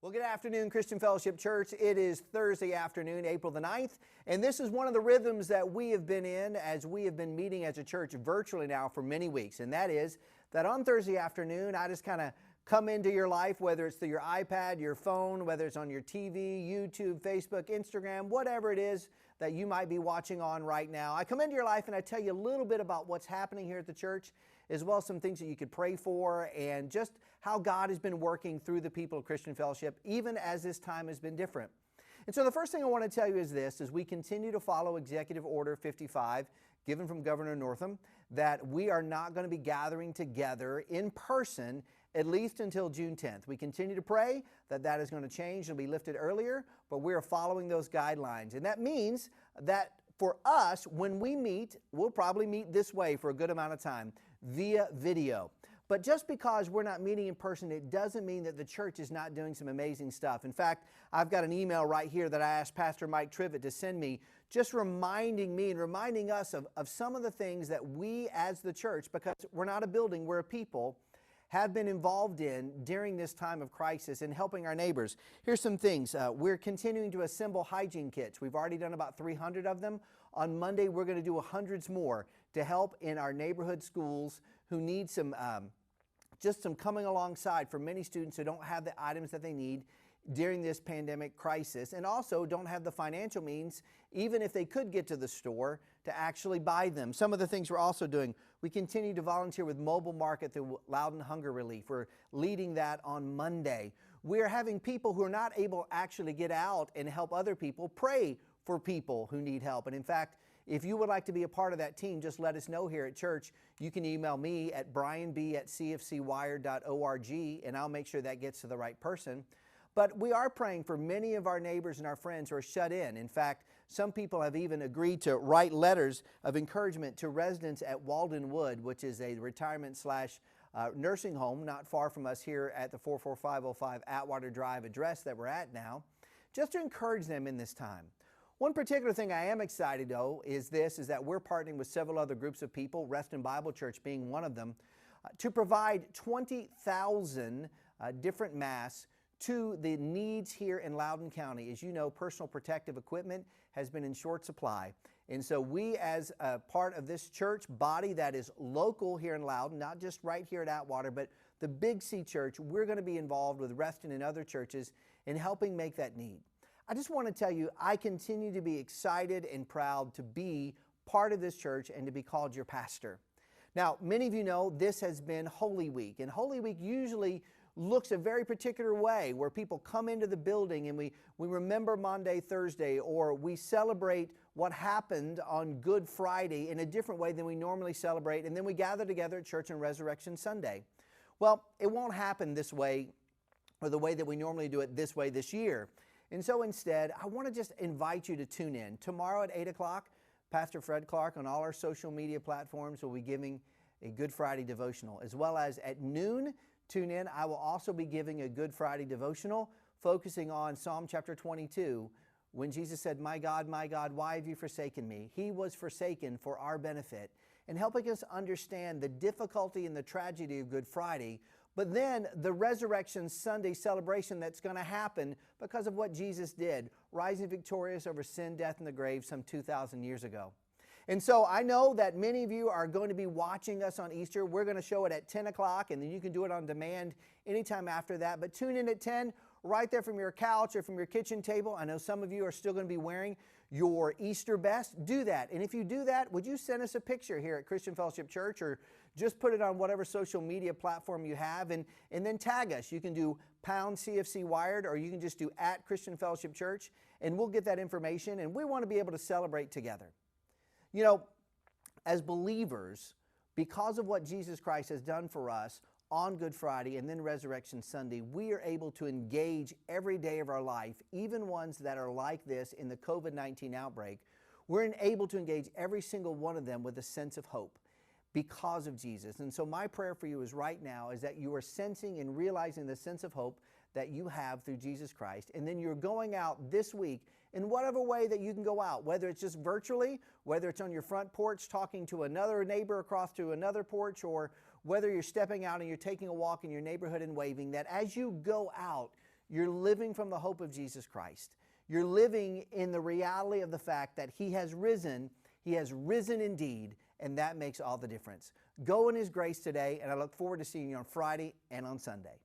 Well, good afternoon, Christian Fellowship Church. It is Thursday afternoon, April the 9th, and this is one of the rhythms that we have been in as we have been meeting as a church virtually now for many weeks, and that is that on Thursday afternoon, I just kind of come into your life, whether it's through your iPad, your phone, whether it's on your TV, YouTube, Facebook, Instagram, whatever it is that you might be watching on right now. I come into your life and I tell you a little bit about what's happening here at the church, as well as some things that you could pray for, and just how God has been working through the people of Christian Fellowship, even as this time has been different. And so the first thing I want to tell you is this, as we continue to follow Executive Order 55, given from Governor Northam, that we are not going to be gathering together in person at least until June 10th. We continue to pray that that is going to change and be lifted earlier, but we are following those guidelines. And that means that for us, when we meet, we'll probably meet this way for a good amount of time, via video. But just because we're not meeting in person, it doesn't mean that the church is not doing some amazing stuff. In fact, I've got an email right here that I asked Pastor Mike Trivett to send me, just reminding me and reminding us of some of the things that we as the church, because we're not a building, we're a people, have been involved in during this time of crisis and helping our neighbors. Here's some things. We're continuing to assemble hygiene kits. We've already done about 300 of them. On Monday, we're going to do hundreds more to help in our neighborhood schools who need some just some coming alongside for many students who don't have the items that they need during this pandemic crisis, and also don't have the financial means, even if they could get to the store, to actually buy them. Some of the things we're also doing, we continue to volunteer with Mobile Market through Loudon Hunger Relief. We're leading that on Monday. We're having people who are not able to actually get out and help other people pray for people who need help. And in fact, if you would like to be a part of that team, just let us know here at church. You can email me at brianb@cfcwire.org, and I'll make sure that gets to the right person. But we are praying for many of our neighbors and our friends who are shut in. In fact, some people have even agreed to write letters of encouragement to residents at Walden Wood, which is a retirement / nursing home not far from us here at the 44505 Atwater Drive address that we're at now, just to encourage them in this time. One particular thing I am excited though is that we're partnering with several other groups of people, Reston Bible Church being one of them, to provide 20,000 different masks to the needs here in Loudoun County. As you know, personal protective equipment has been in short supply. And so we, as a part of this church body that is local here in Loudoun, not just right here at Atwater, but the Big C Church, we're going to be involved with Reston and other churches in helping make that need. I just want to tell you, I continue to be excited and proud to be part of this church and to be called your pastor. Now, many of you know this has been Holy Week, and Holy Week usually looks a very particular way where people come into the building and we remember Maundy Thursday, or we celebrate what happened on Good Friday in a different way than we normally celebrate, and then we gather together at church on Resurrection Sunday. Well, it won't happen this way, or the way that we normally do it this way this year. And so instead, I want to just invite you to tune in. Tomorrow at 8 o'clock, Pastor Fred Clark on all our social media platforms will be giving a Good Friday devotional, as well as at noon, tune in. I will also be giving a Good Friday devotional focusing on Psalm chapter 22, when Jesus said, my God, why have you forsaken me?" He was forsaken for our benefit, and helping us understand the difficulty and the tragedy of Good Friday, but then the Resurrection Sunday celebration that's going to happen because of what Jesus did, rising victorious over sin, death, and the grave some 2,000 years ago. And so I know that many of you are going to be watching us on Easter. We're going to show it at 10 o'clock, and then you can do it on demand anytime after that. But tune in at 10, right there from your couch or from your kitchen table. I know some of you are still going to be wearing your Easter best. Do that. And if you do that, would you send us a picture here at Christian Fellowship Church, or just put it on whatever social media platform you have, and then tag us. You can do #CFC Wired, or you can just do @Christian Fellowship Church, and we'll get that information, and we want to be able to celebrate together. You know, as believers, because of what Jesus Christ has done for us on Good Friday and then Resurrection Sunday, we are able to engage every day of our life, even ones that are like this in the COVID-19 outbreak. We're able to engage every single one of them with a sense of hope because of Jesus. And so my prayer for you is right now is that you are sensing and realizing the sense of hope that you have through Jesus Christ. And then you're going out this week in whatever way that you can go out, whether it's just virtually, whether it's on your front porch talking to another neighbor across to another porch, or whether you're stepping out and you're taking a walk in your neighborhood and waving, that as you go out, You're living from the hope of Jesus Christ. You're living in the reality of the fact that He has risen. He has risen indeed, and that makes all the difference. Go in His grace today, and I look forward to seeing you on Friday and on Sunday.